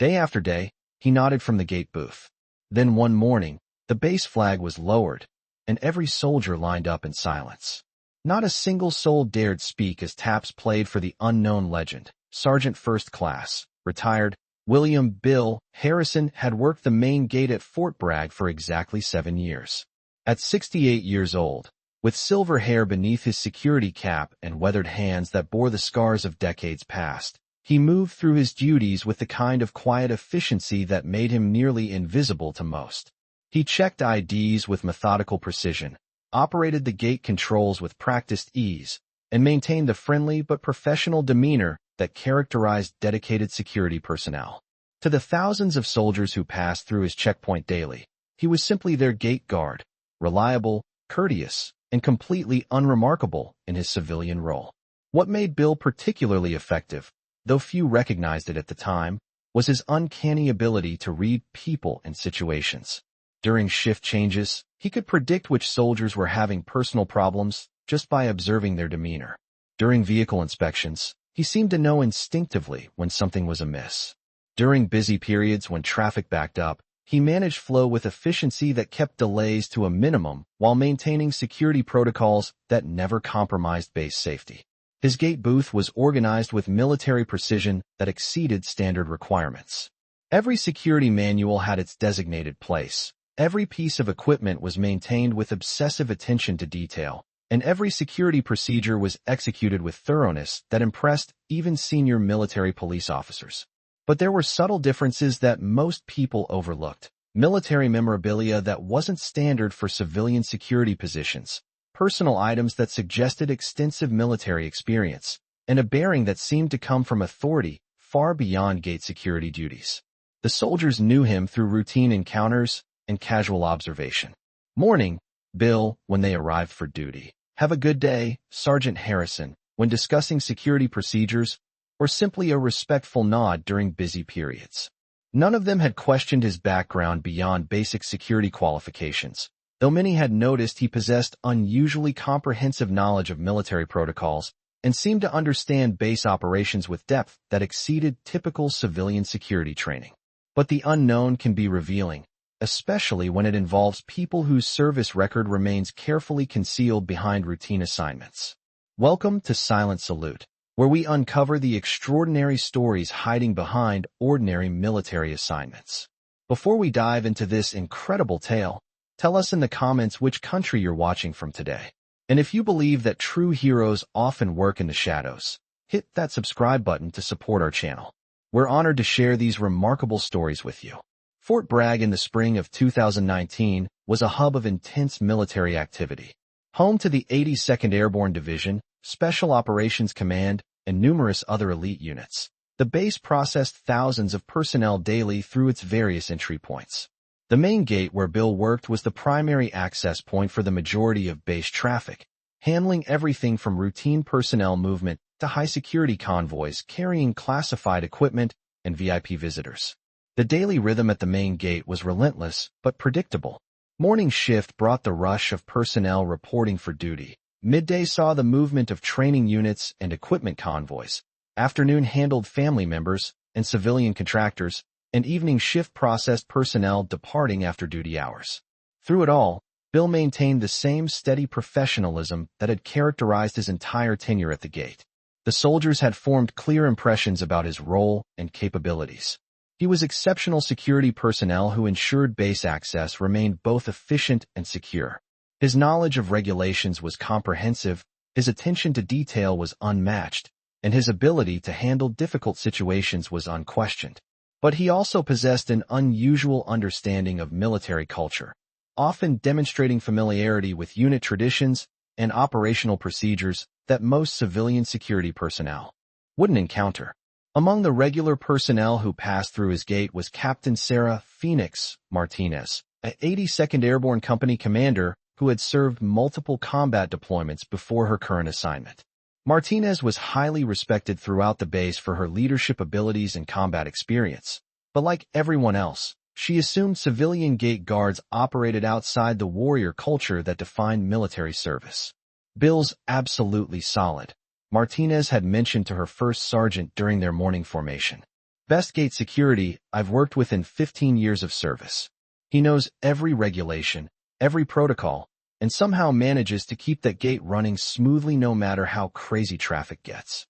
Day after day, he nodded from the gate booth. Then one morning, the base flag was lowered, and every soldier lined up in silence. Not a single soul dared speak as taps played for the unknown legend. Sergeant First Class, retired, William Bill Harrison had worked the main gate at Fort Bragg for exactly 7 years. At 68 years old, with silver hair beneath his security cap and weathered hands that bore the scars of decades past, he moved through his duties with the kind of quiet efficiency that made him nearly invisible to most. He checked IDs with methodical precision, operated the gate controls with practiced ease, and maintained the friendly but professional demeanor that characterized dedicated security personnel. To the thousands of soldiers who passed through his checkpoint daily, he was simply their gate guard, reliable, courteous, and completely unremarkable in his civilian role. What made Bill particularly effective, though few recognized it at the time, was his uncanny ability to read people and situations. During shift changes, he could predict which soldiers were having personal problems just by observing their demeanor. During vehicle inspections, he seemed to know instinctively when something was amiss. During busy periods when traffic backed up, he managed flow with efficiency that kept delays to a minimum while maintaining security protocols that never compromised base safety. His gate booth was organized with military precision that exceeded standard requirements. Every security manual had its designated place. Every piece of equipment was maintained with obsessive attention to detail, and every security procedure was executed with thoroughness that impressed even senior military police officers. But there were subtle differences that most people overlooked. Military memorabilia that wasn't standard for civilian security positions, personal items that suggested extensive military experience, and a bearing that seemed to come from authority far beyond gate security duties. The soldiers knew him through routine encounters and casual observation. Morning, Bill, when they arrived for duty. Have a good day, Sergeant Harrison, when discussing security procedures, or simply a respectful nod during busy periods. None of them had questioned his background beyond basic security qualifications, though many had noticed he possessed unusually comprehensive knowledge of military protocols and seemed to understand base operations with depth that exceeded typical civilian security training. But the unknown can be revealing, especially when it involves people whose service record remains carefully concealed behind routine assignments. Welcome to Silent Salute, where we uncover the extraordinary stories hiding behind ordinary military assignments. Before we dive into this incredible tale, tell us in the comments which country you're watching from today. And if you believe that true heroes often work in the shadows, hit that subscribe button to support our channel. We're honored to share these remarkable stories with you. Fort Bragg in the spring of 2019 was a hub of intense military activity. Home to the 82nd Airborne Division, Special Operations Command, and numerous other elite units, the base processed thousands of personnel daily through its various entry points. The main gate where Bill worked was the primary access point for the majority of base traffic, handling everything from routine personnel movement to high-security convoys carrying classified equipment and VIP visitors. The daily rhythm at the main gate was relentless but predictable. Morning shift brought the rush of personnel reporting for duty. Midday saw the movement of training units and equipment convoys. Afternoon handled family members and civilian contractors, and evening shift processed personnel departing after duty hours. Through it all, Bill maintained the same steady professionalism that had characterized his entire tenure at the gate. The soldiers had formed clear impressions about his role and capabilities. He was exceptional security personnel who ensured base access remained both efficient and secure. His knowledge of regulations was comprehensive, his attention to detail was unmatched, and his ability to handle difficult situations was unquestioned. But he also possessed an unusual understanding of military culture, often demonstrating familiarity with unit traditions and operational procedures that most civilian security personnel wouldn't encounter. Among the regular personnel who passed through his gate was Captain Sarah Phoenix Martinez, an 82nd Airborne Company commander who had served multiple combat deployments before her current assignment. Martinez was highly respected throughout the base for her leadership abilities and combat experience, but like everyone else, she assumed civilian gate guards operated outside the warrior culture that defined military service. Bill's absolutely solid, Martinez had mentioned to her first sergeant during their morning formation. Best gate security I've worked with in 15 years of service. He knows every regulation, every protocol, and somehow manages to keep that gate running smoothly no matter how crazy traffic gets.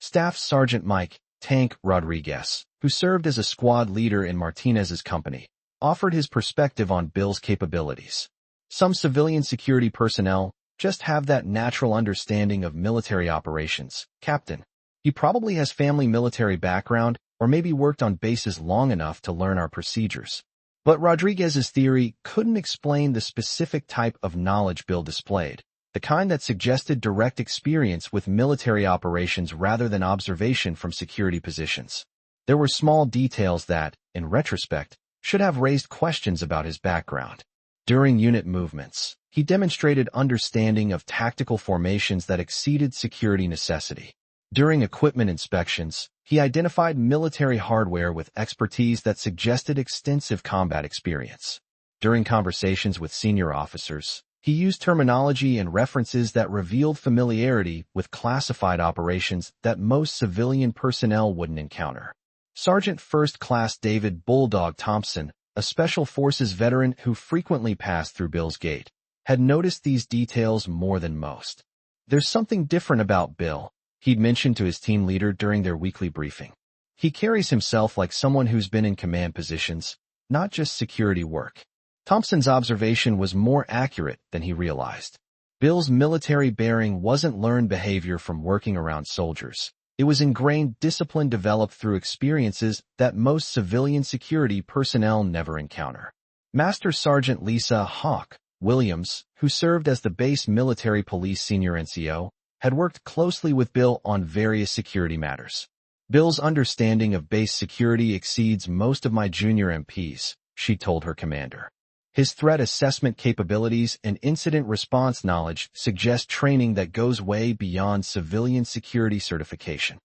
Staff Sergeant Mike Tank Rodriguez, who served as a squad leader in Martinez's company, offered his perspective on Bill's capabilities. Some civilian security personnel just have that natural understanding of military operations. Captain, he probably has family military background or maybe worked on bases long enough to learn our procedures. But Rodriguez's theory couldn't explain the specific type of knowledge Bill displayed, the kind that suggested direct experience with military operations rather than observation from security positions. There were small details that, in retrospect, should have raised questions about his background. During unit movements, he demonstrated understanding of tactical formations that exceeded security necessity. During equipment inspections, he identified military hardware with expertise that suggested extensive combat experience. During conversations with senior officers, he used terminology and references that revealed familiarity with classified operations that most civilian personnel wouldn't encounter. Sergeant First Class David Bulldog Thompson, a Special Forces veteran who frequently passed through Bill's gate, had noticed these details more than most. "There's something different about Bill," he'd mentioned to his team leader during their weekly briefing. "He carries himself like someone who's been in command positions, not just security work." Thompson's observation was more accurate than he realized. Bill's military bearing wasn't learned behavior from working around soldiers. It was ingrained discipline developed through experiences that most civilian security personnel never encounter. Master Sergeant Lisa Hawk Williams, who served as the base military police senior NCO, had worked closely with Bill on various security matters. "Bill's understanding of base security exceeds most of my junior MPs," she told her commander. "His threat assessment capabilities and incident response knowledge suggest training that goes way beyond civilian security certification."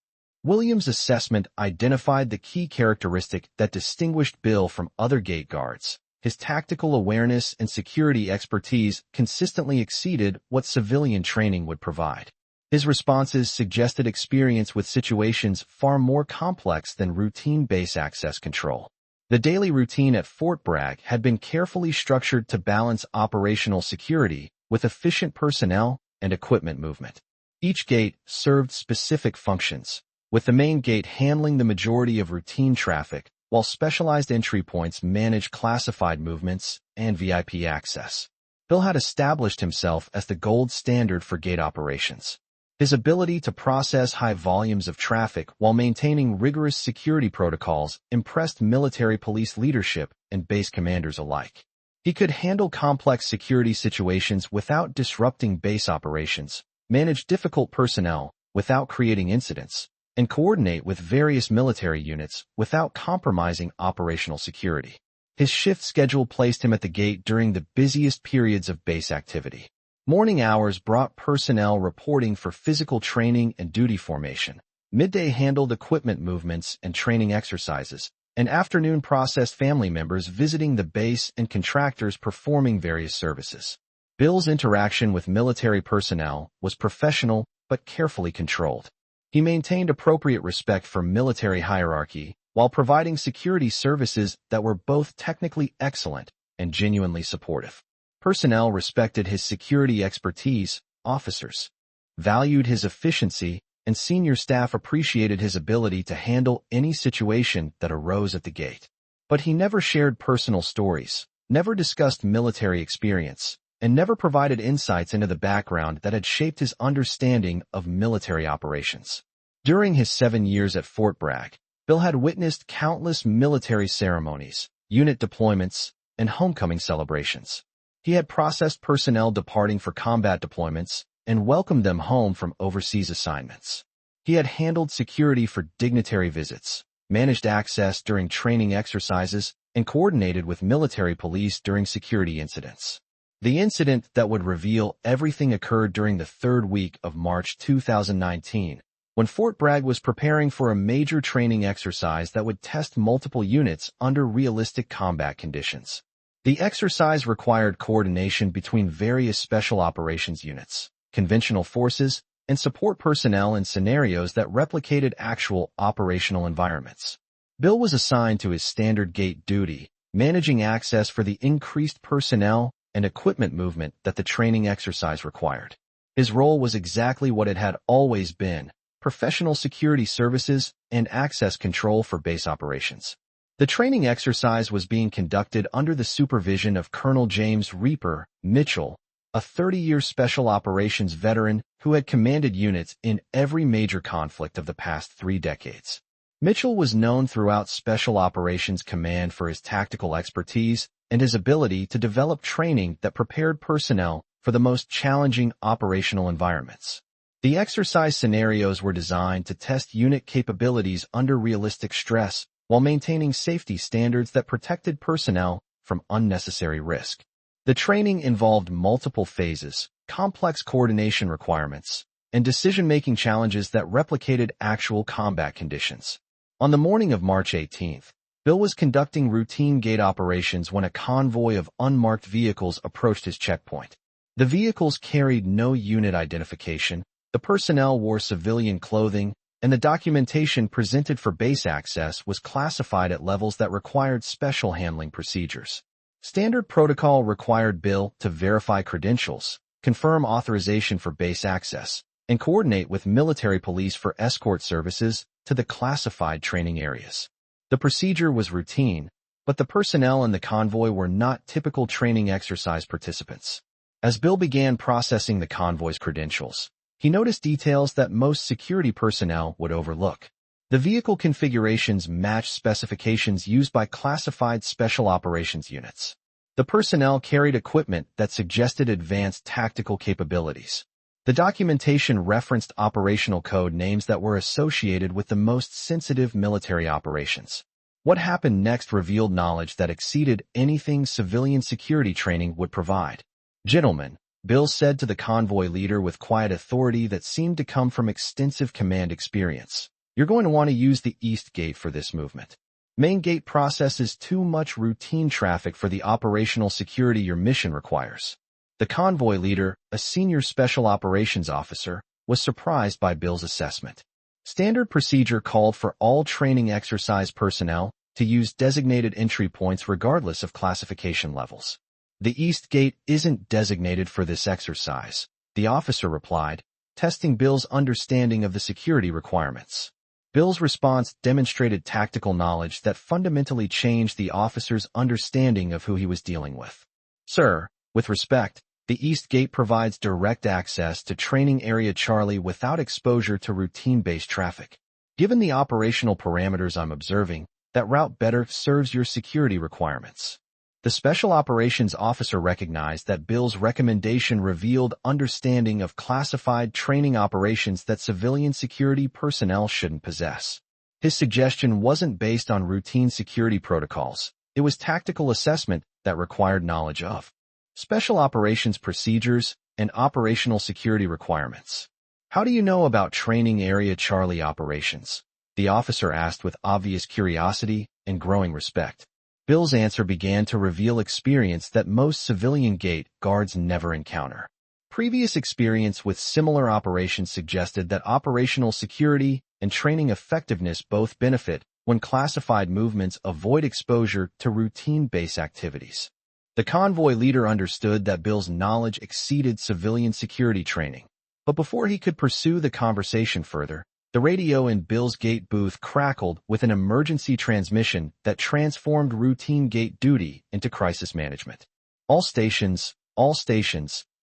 Williams' assessment identified the key characteristic that distinguished Bill from other gate guards. His tactical awareness and security expertise consistently exceeded what civilian training would provide. His responses suggested experience with situations far more complex than routine base access control. The daily routine at Fort Bragg had been carefully structured to balance operational security with efficient personnel and equipment movement. Each gate served specific functions, with the main gate handling the majority of routine traffic, while specialized entry points managed classified movements and VIP access. Bill had established himself as the gold standard for gate operations. His ability to process high volumes of traffic while maintaining rigorous security protocols impressed military police leadership and base commanders alike. He could handle complex security situations without disrupting base operations, manage difficult personnel without creating incidents, and coordinate with various military units without compromising operational security. His shift schedule placed him at the gate during the busiest periods of base activity. Morning hours brought personnel reporting for physical training and duty formation. Midday handled equipment movements and training exercises, and afternoon processed family members visiting the base and contractors performing various services. Bill's interaction with military personnel was professional but carefully controlled. He maintained appropriate respect for military hierarchy while providing security services that were both technically excellent and genuinely supportive. Personnel respected his security expertise, officers valued his efficiency, and senior staff appreciated his ability to handle any situation that arose at the gate. But he never shared personal stories, never discussed military experience, and never provided insights into the background that had shaped his understanding of military operations. During his 7 years at Fort Bragg, Bill had witnessed countless military ceremonies, unit deployments, and homecoming celebrations. He had processed personnel departing for combat deployments and welcomed them home from overseas assignments. He had handled security for dignitary visits, managed access during training exercises, and coordinated with military police during security incidents. The incident that would reveal everything occurred during the third week of March 2019, when Fort Bragg was preparing for a major training exercise that would test multiple units under realistic combat conditions. The exercise required coordination between various special operations units, conventional forces, and support personnel in scenarios that replicated actual operational environments. Bill was assigned to his standard gate duty, managing access for the increased personnel and equipment movement that the training exercise required. His role was exactly what it had always been: professional security services and access control for base operations. The training exercise was being conducted under the supervision of Colonel James Reaper Mitchell, a 30-year special operations veteran who had commanded units in every major conflict of the past 3 decades. Mitchell was known throughout Special Operations Command for his tactical expertise and his ability to develop training that prepared personnel for the most challenging operational environments. The exercise scenarios were designed to test unit capabilities under realistic stress while maintaining safety standards that protected personnel from unnecessary risk. The training involved multiple phases, complex coordination requirements, and decision-making challenges that replicated actual combat conditions. On the morning of March 18th, Bill was conducting routine gate operations when a convoy of unmarked vehicles approached his checkpoint. The vehicles carried no unit identification, the personnel wore civilian clothing, and the documentation presented for base access was classified at levels that required special handling procedures. Standard protocol required Bill to verify credentials, confirm authorization for base access, and coordinate with military police for escort services to the classified training areas. The procedure was routine, but the personnel in the convoy were not typical training exercise participants. As Bill began processing the convoy's credentials, he noticed details that most security personnel would overlook. The vehicle configurations matched specifications used by classified special operations units. The personnel carried equipment that suggested advanced tactical capabilities. The documentation referenced operational code names that were associated with the most sensitive military operations. What happened next revealed knowledge that exceeded anything civilian security training would provide. "Gentlemen," Bill said to the convoy leader with quiet authority that seemed to come from extensive command experience, "you're going to want to use the East Gate for this movement. Main Gate processes too much routine traffic for the operational security your mission requires." The convoy leader, a senior special operations officer, was surprised by Bill's assessment. Standard procedure called for all training exercise personnel to use designated entry points regardless of classification levels. "The East Gate isn't designated for this exercise," the officer replied, testing Bill's understanding of the security requirements. Bill's response demonstrated tactical knowledge that fundamentally changed the officer's understanding of who he was dealing with. "Sir, with respect, the East Gate provides direct access to Training Area Charlie without exposure to routine-based traffic. Given the operational parameters I'm observing, that route better serves your security requirements." The Special Operations Officer recognized that Bill's recommendation revealed understanding of classified training operations that civilian security personnel shouldn't possess. His suggestion wasn't based on routine security protocols. It was tactical assessment that required knowledge of special operations procedures and operational security requirements. "How do you know about Training Area Charlie operations?" the officer asked with obvious curiosity and growing respect. Bill's answer began to reveal experience that most civilian gate guards never encounter. Previous experience with similar operations suggested that operational security and training effectiveness both benefit when classified movements avoid exposure to routine base activities. The convoy leader understood that Bill's knowledge exceeded civilian security training, but before he could pursue the conversation further, the radio in Bill's gate booth crackled with an emergency transmission that transformed routine gate duty into crisis management. All stations,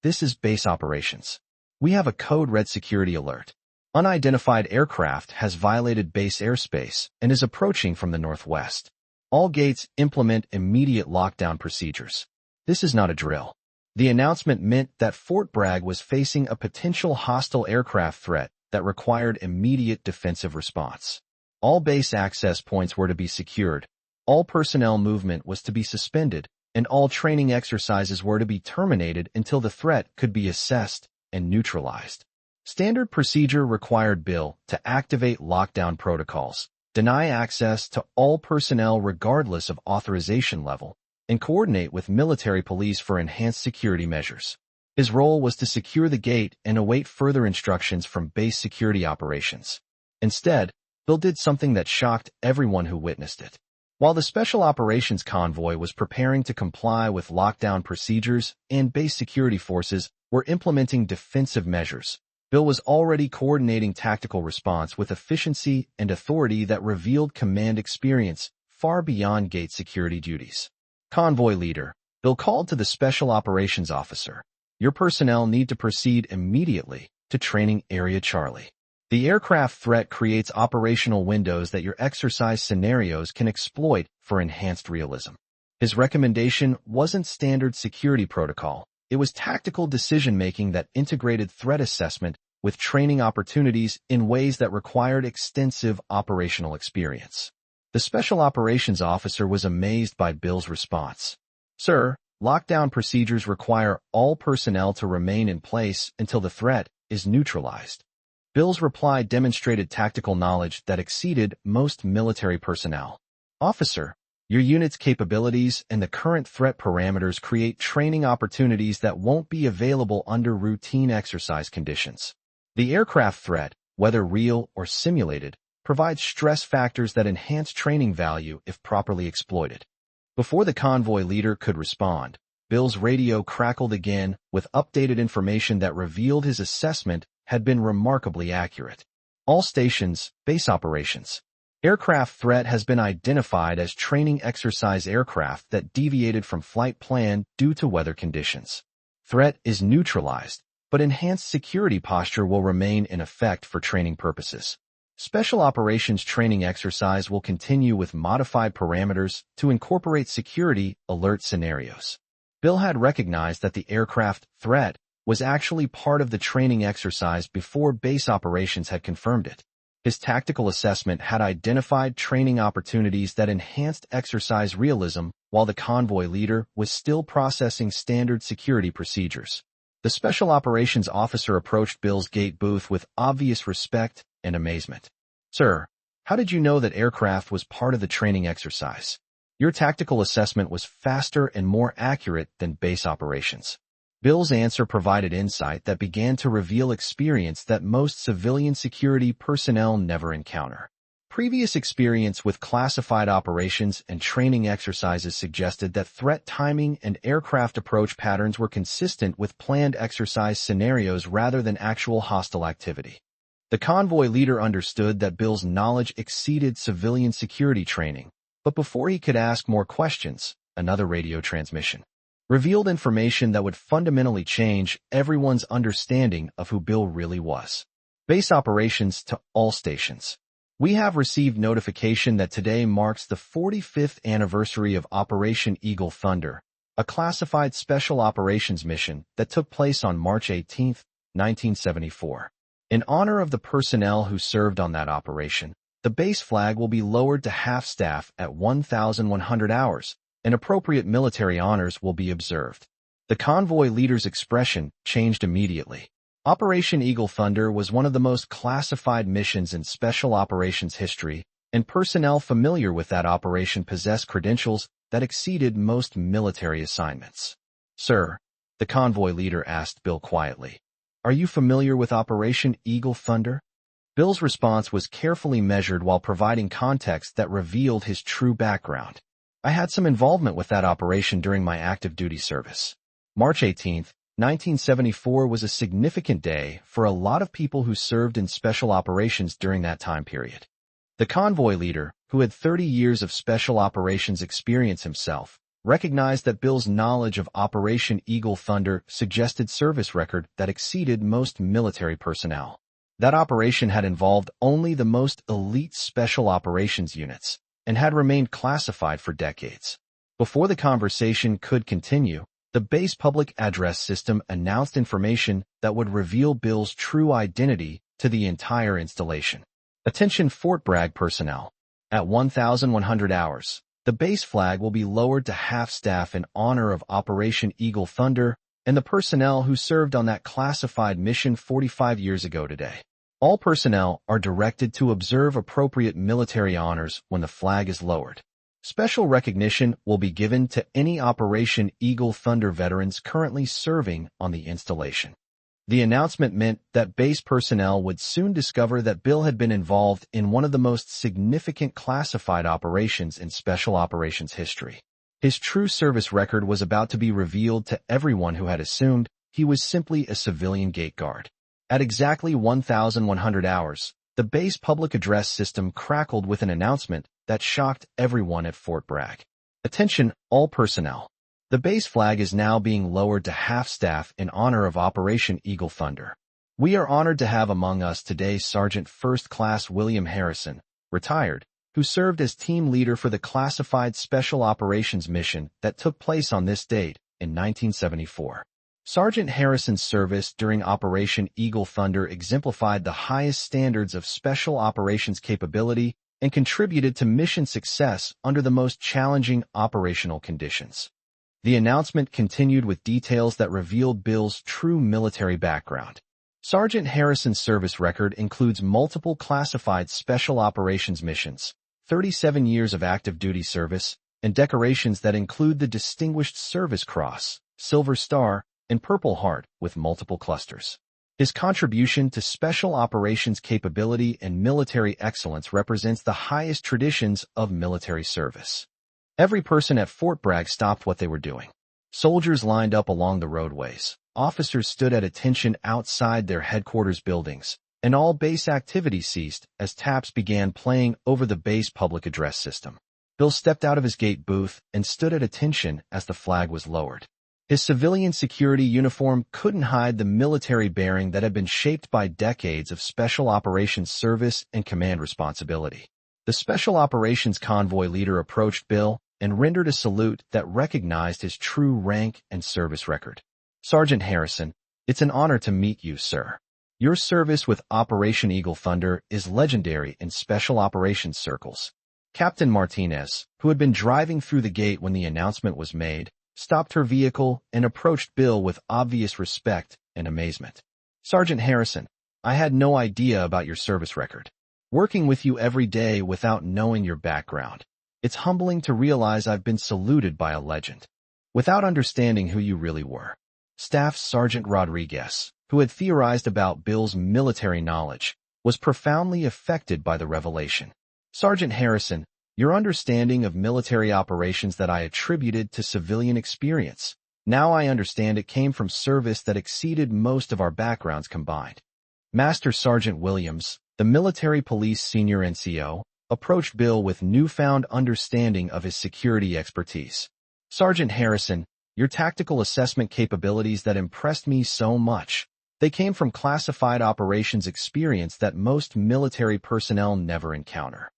this is base operations. We have a code red security alert. Unidentified aircraft has violated base airspace and is approaching from the northwest. All gates implement immediate lockdown procedures. This is not a drill." The announcement meant that Fort Bragg was facing a potential hostile aircraft threat that required immediate defensive response. All base access points were to be secured, all personnel movement was to be suspended, and all training exercises were to be terminated until the threat could be assessed and neutralized. Standard procedure required Bill to activate lockdown protocols, deny access to all personnel regardless of authorization level, and coordinate with military police for enhanced security measures. His role was to secure the gate and await further instructions from base security operations. Instead, Bill did something that shocked everyone who witnessed it. While the Special Operations Convoy was preparing to comply with lockdown procedures and base security forces were implementing defensive measures, Bill was already coordinating tactical response with efficiency and authority that revealed command experience far beyond gate security duties. Convoy leader, Bill called to the Special Operations Officer. Your personnel need to proceed immediately to Training Area Charlie. The aircraft threat creates operational windows that your exercise scenarios can exploit for enhanced realism. His recommendation wasn't standard security protocol. It was tactical decision-making that integrated threat assessment with training opportunities in ways that required extensive operational experience. The Special Operations Officer was amazed by Bill's response. Sir, lockdown procedures require all personnel to remain in place until the threat is neutralized. Bill's reply demonstrated tactical knowledge that exceeded most military personnel. Officer, your unit's capabilities and the current threat parameters create training opportunities that won't be available under routine exercise conditions. The aircraft threat, whether real or simulated, provides stress factors that enhance training value if properly exploited. Before the convoy leader could respond, Bill's radio crackled again with updated information that revealed his assessment had been remarkably accurate. All stations, base operations. Aircraft threat has been identified as training exercise aircraft that deviated from flight plan due to weather conditions. Threat is neutralized, but enhanced security posture will remain in effect for training purposes. Special Operations training exercise will continue with modified parameters to incorporate security alert scenarios. Bill had recognized that the aircraft threat was actually part of the training exercise before base operations had confirmed it. His tactical assessment had identified training opportunities that enhanced exercise realism while the convoy leader was still processing standard security procedures. The Special Operations Officer approached Bill's gate booth with obvious respect and amazement. Sir, how did you know that aircraft was part of the training exercise? Your tactical assessment was faster and more accurate than base operations. Bill's answer provided insight that began to reveal experience that most civilian security personnel never encounter. Previous experience with classified operations and training exercises suggested that threat timing and aircraft approach patterns were consistent with planned exercise scenarios rather than actual hostile activity. The convoy leader understood that Bill's knowledge exceeded civilian security training, but before he could ask more questions, another radio transmission revealed information that would fundamentally change everyone's understanding of who Bill really was. Base operations to all stations. We have received notification that today marks the 45th anniversary of Operation Eagle Thunder, a classified special operations mission that took place on March 18, 1974. In honor of the personnel who served on that operation, the base flag will be lowered to half-staff at 1,100 hours, and appropriate military honors will be observed. The convoy leader's expression changed immediately. Operation Eagle Thunder was one of the most classified missions in special operations history, and personnel familiar with that operation possessed credentials that exceeded most military assignments. Sir, the convoy leader asked Bill quietly, are you familiar with Operation Eagle Thunder? Bill's response was carefully measured while providing context that revealed his true background. I had some involvement with that operation during my active duty service. March 18, 1974 was a significant day for a lot of people who served in special operations during that time period. The convoy leader, who had 30 years of special operations experience himself, recognized that Bill's knowledge of Operation Eagle Thunder suggested service record that exceeded most military personnel. That operation had involved only the most elite special operations units, and had remained classified for decades. Before the conversation could continue, the base public address system announced information that would reveal Bill's true identity to the entire installation. Attention Fort Bragg personnel. At 1,100 hours, the base flag will be lowered to half-staff in honor of Operation Eagle Thunder and the personnel who served on that classified mission 45 years ago today. All personnel are directed to observe appropriate military honors when the flag is lowered. Special recognition will be given to any Operation Eagle Thunder veterans currently serving on the installation. The announcement meant that base personnel would soon discover that Bill had been involved in one of the most significant classified operations in Special Operations history. His true service record was about to be revealed to everyone who had assumed he was simply a civilian gate guard. At exactly 1,100 hours, the base public address system crackled with an announcement that shocked everyone at Fort Bragg. Attention, all personnel. The base flag is now being lowered to half-staff in honor of Operation Eagle Thunder. We are honored to have among us today Sergeant First Class William Harrison, retired, who served as team leader for the classified Special Operations mission that took place on this date in 1974. Sergeant Harrison's service during Operation Eagle Thunder exemplified the highest standards of special operations capability and contributed to mission success under the most challenging operational conditions. The announcement continued with details that revealed Bill's true military background. Sergeant Harrison's service record includes multiple classified special operations missions, 37 years of active duty service, and decorations that include the Distinguished Service Cross, Silver Star, and Purple Heart with multiple clusters. His contribution to special operations capability and military excellence represents the highest traditions of military service. Every person at Fort Bragg stopped what they were doing. Soldiers lined up along the roadways. Officers stood at attention outside their headquarters buildings, and all base activity ceased as taps began playing over the base public address system. Bill stepped out of his gate booth and stood at attention as the flag was lowered. His civilian security uniform couldn't hide the military bearing that had been shaped by decades of special operations service and command responsibility. The Special Operations Convoy leader approached Bill and rendered a salute that recognized his true rank and service record. Sergeant Harrison, it's an honor to meet you, sir. Your service with Operation Eagle Thunder is legendary in special operations circles. Captain Martinez, who had been driving through the gate when the announcement was made, stopped her vehicle and approached Bill with obvious respect and amazement. Sergeant Harrison, I had no idea about your service record. Working with you every day without knowing your background. It's humbling to realize I've been saluted by a legend, without understanding who you really were. Staff Sergeant Rodriguez, who had theorized about Bill's military knowledge, was profoundly affected by the revelation. Sergeant Harrison, your understanding of military operations that I attributed to civilian experience. Now I understand it came from service that exceeded most of our backgrounds combined. Master Sergeant Williams, the military police senior NCO, approached Bill with newfound understanding of his security expertise. Sergeant Harrison, your tactical assessment capabilities that impressed me so much. They came from classified operations experience that most military personnel never encounter.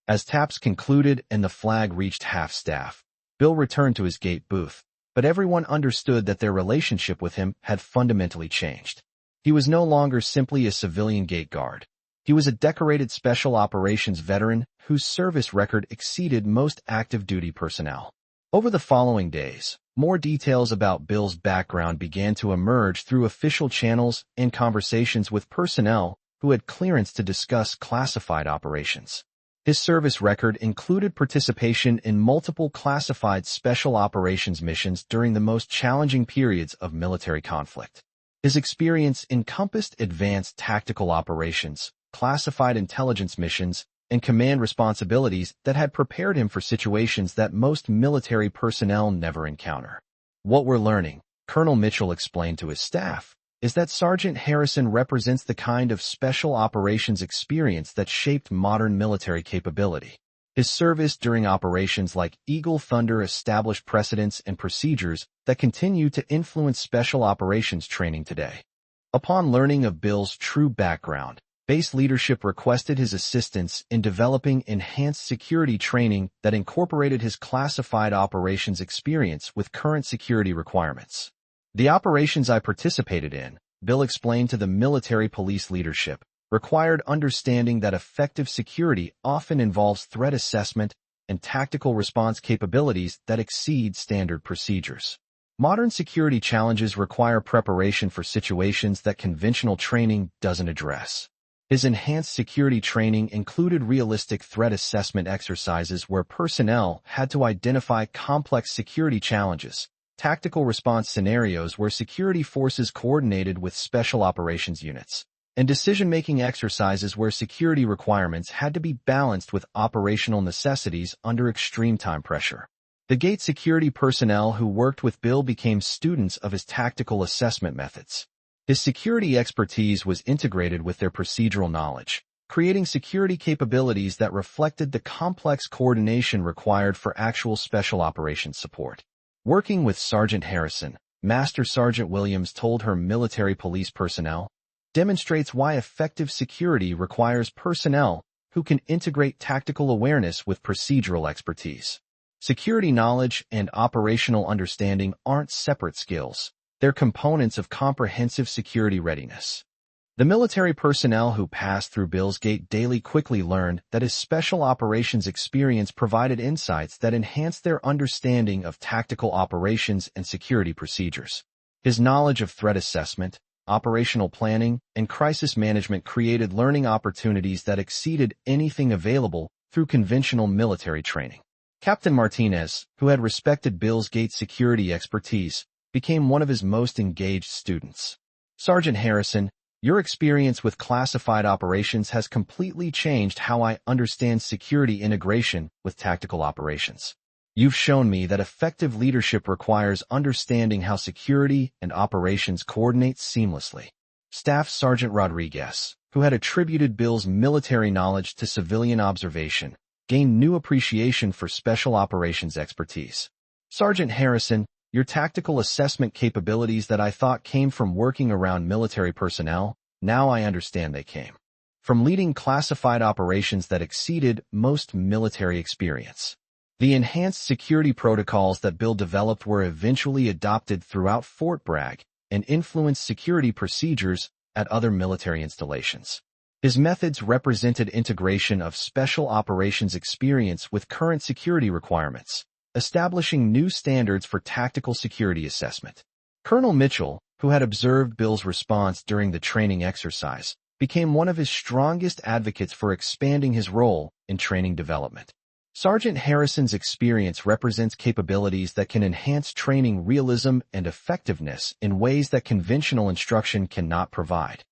As taps concluded and the flag reached half-staff, Bill returned to his gate booth, but everyone understood that their relationship with him had fundamentally changed. He was no longer simply a civilian gate guard. He was a decorated special operations veteran whose service record exceeded most active duty personnel. Over the following days, more details about Bill's background began to emerge through official channels and conversations with personnel who had clearance to discuss classified operations. His service record included participation in multiple classified special operations missions during the most challenging periods of military conflict. His experience encompassed advanced tactical operations, classified intelligence missions, and command responsibilities that had prepared him for situations that most military personnel never encounter. What we're learning, Colonel Mitchell explained to his staff, is that Sergeant Harrison represents the kind of special operations experience that shaped modern military capability. His service during operations like Eagle Thunder established precedents and procedures that continue to influence special operations training today. Upon learning of Bill's true background, base leadership requested his assistance in developing enhanced security training that incorporated his classified operations experience with current security requirements. The operations I participated in, Bill explained to the military police leadership, required understanding that effective security often involves threat assessment and tactical response capabilities that exceed standard procedures. Modern security challenges require preparation for situations that conventional training doesn't address. His enhanced security training included realistic threat assessment exercises where personnel had to identify complex security challenges, tactical response scenarios where security forces coordinated with special operations units, and decision-making exercises where security requirements had to be balanced with operational necessities under extreme time pressure. The gate security personnel who worked with Bill became students of his tactical assessment methods. His security expertise was integrated with their procedural knowledge, creating security capabilities that reflected the complex coordination required for actual special operations support. Working with Sergeant Harrison, Master Sergeant Williams told her military police personnel, demonstrates why effective security requires personnel who can integrate tactical awareness with procedural expertise. Security knowledge and operational understanding aren't separate skills. They're components of comprehensive security readiness. The military personnel who passed through Bill's gate daily quickly learned that his special operations experience provided insights that enhanced their understanding of tactical operations and security procedures. His knowledge of threat assessment, operational planning, and crisis management created learning opportunities that exceeded anything available through conventional military training. Captain Martinez, who had respected Bill's gate security expertise, became one of his most engaged students. Sergeant Harrison, your experience with classified operations has completely changed how I understand security integration with tactical operations. You've shown me that effective leadership requires understanding how security and operations coordinate seamlessly. Staff Sergeant Rodriguez, who had attributed Bill's military knowledge to civilian observation, gained new appreciation for special operations expertise. Sergeant Harrison, your tactical assessment capabilities that I thought came from working around military personnel, now I understand they came from leading classified operations that exceeded most military experience. The enhanced security protocols that Bill developed were eventually adopted throughout Fort Bragg and influenced security procedures at other military installations. His methods represented integration of special operations experience with current security requirements, establishing new standards for tactical security assessment. Colonel Mitchell, who had observed Bill's response during the training exercise, became one of his strongest advocates for expanding his role in training development. Sergeant Harrison's experience represents capabilities that can enhance training realism and effectiveness in ways that conventional instruction cannot provide.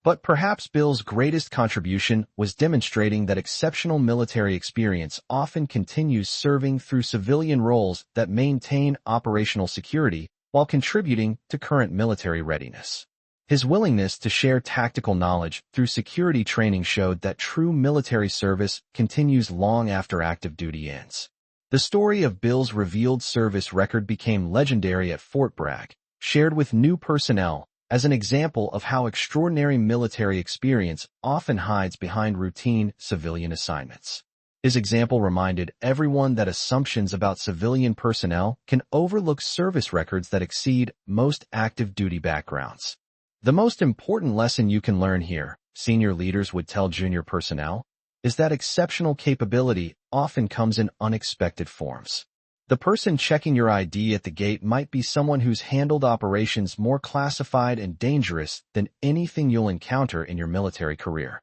But perhaps Bill's greatest contribution was demonstrating that exceptional military experience often continues serving through civilian roles that maintain operational security while contributing to current military readiness. His willingness to share tactical knowledge through security training showed that true military service continues long after active duty ends. The story of Bill's revealed service record became legendary at Fort Bragg, shared with new personnel, as an example of how extraordinary military experience often hides behind routine civilian assignments. His example reminded everyone that assumptions about civilian personnel can overlook service records that exceed most active duty backgrounds. The most important lesson you can learn here, senior leaders would tell junior personnel, is that exceptional capability often comes in unexpected forms. The person checking your ID at the gate might be someone who's handled operations more classified and dangerous than anything you'll encounter in your military career.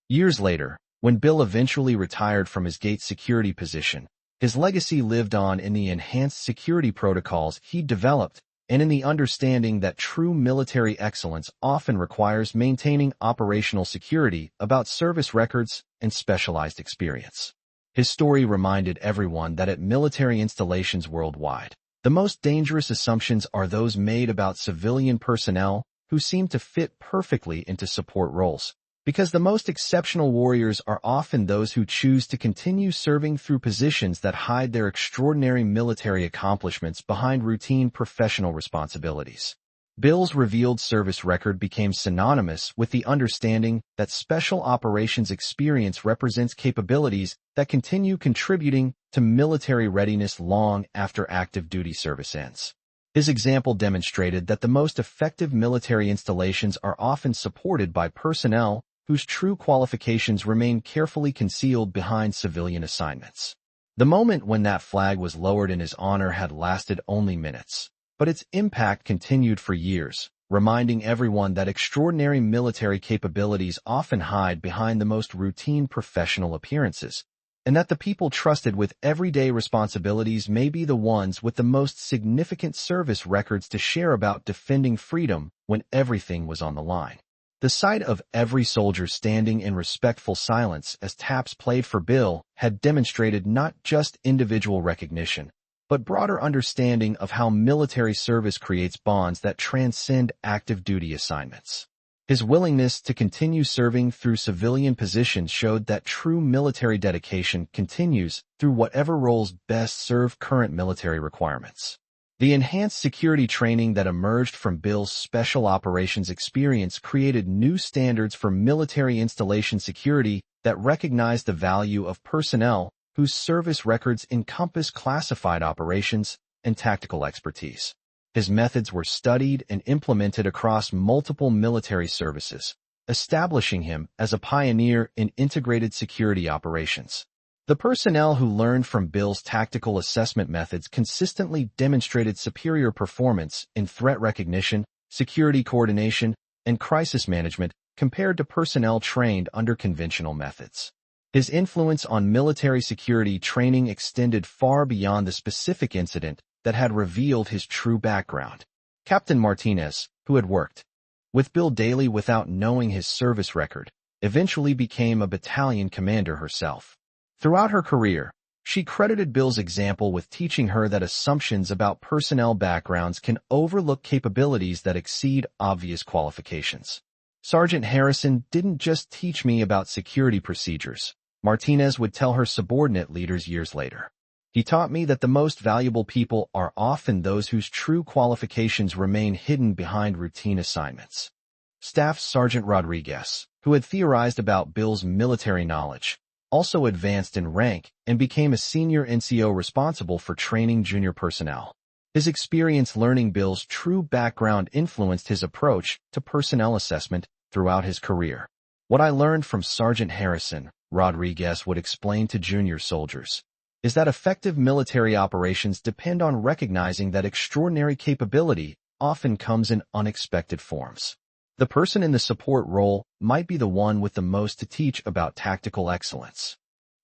Years later, when Bill eventually retired from his gate security position, his legacy lived on in the enhanced security protocols he developed and in the understanding that true military excellence often requires maintaining operational security about service records and specialized experience. His story reminded everyone that at military installations worldwide, the most dangerous assumptions are those made about civilian personnel who seem to fit perfectly into support roles, because the most exceptional warriors are often those who choose to continue serving through positions that hide their extraordinary military accomplishments behind routine professional responsibilities. Bill's revealed service record became synonymous with the understanding that special operations experience represents capabilities that continue contributing to military readiness long after active duty service ends. His example demonstrated that the most effective military installations are often supported by personnel whose true qualifications remain carefully concealed behind civilian assignments. The moment when that flag was lowered in his honor had lasted only minutes, but its impact continued for years, reminding everyone that extraordinary military capabilities often hide behind the most routine professional appearances. and that the people trusted with everyday responsibilities may be the ones with the most significant service records to share about defending freedom when everything was on the line. The sight of every soldier standing in respectful silence as taps played for Bill had demonstrated not just individual recognition, but broader understanding of how military service creates bonds that transcend active duty assignments. His willingness to continue serving through civilian positions showed that true military dedication continues through whatever roles best serve current military requirements. The enhanced security training that emerged from Bill's special operations experience created new standards for military installation security that recognized the value of personnel whose service records encompass classified operations and tactical expertise. His methods were studied and implemented across multiple military services, establishing him as a pioneer in integrated security operations. The personnel who learned from Bill's tactical assessment methods consistently demonstrated superior performance in threat recognition, security coordination, and crisis management compared to personnel trained under conventional methods. His influence on military security training extended far beyond the specific incident that had revealed his true background. Captain Martinez, who had worked with Bill daily without knowing his service record, eventually became a battalion commander herself. Throughout her career, she credited Bill's example with teaching her that assumptions about personnel backgrounds can overlook capabilities that exceed obvious qualifications. Sergeant Harrison didn't just teach me about security procedures, Martinez would tell her subordinate leaders years later. He taught me that the most valuable people are often those whose true qualifications remain hidden behind routine assignments. Staff Sergeant Rodriguez, who had theorized about Bill's military knowledge, also advanced in rank and became a senior NCO responsible for training junior personnel. His experience learning Bill's true background influenced his approach to personnel assessment throughout his career. What I learned from Sergeant Harrison, Rodriguez would explain to junior soldiers, is that effective military operations depend on recognizing that extraordinary capability often comes in unexpected forms. The person in the support role might be the one with the most to teach about tactical excellence.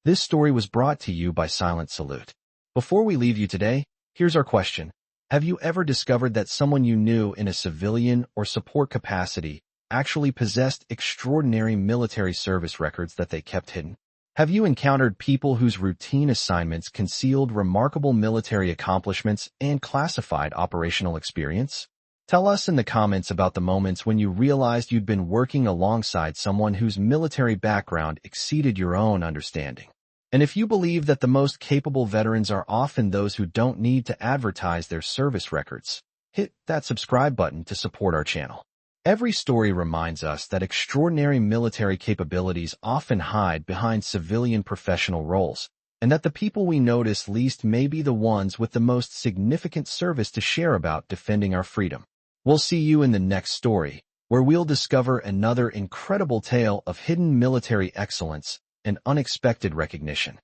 This story was brought to you by Silent Salute. Before we leave you today, here's our question. Have you ever discovered that someone you knew in a civilian or support capacity actually possessed extraordinary military service records that they kept hidden? Have you encountered people whose routine assignments concealed remarkable military accomplishments and classified operational experience? Tell us in the comments about the moments when you realized you'd been working alongside someone whose military background exceeded your own understanding. And if you believe that the most capable veterans are often those who don't need to advertise their service records, hit that subscribe button to support our channel. Every story reminds us that extraordinary military capabilities often hide behind civilian professional roles, and that the people we notice least may be the ones with the most significant service to share about defending our freedom. We'll see you in the next story, where we'll discover another incredible tale of hidden military excellence and unexpected recognition.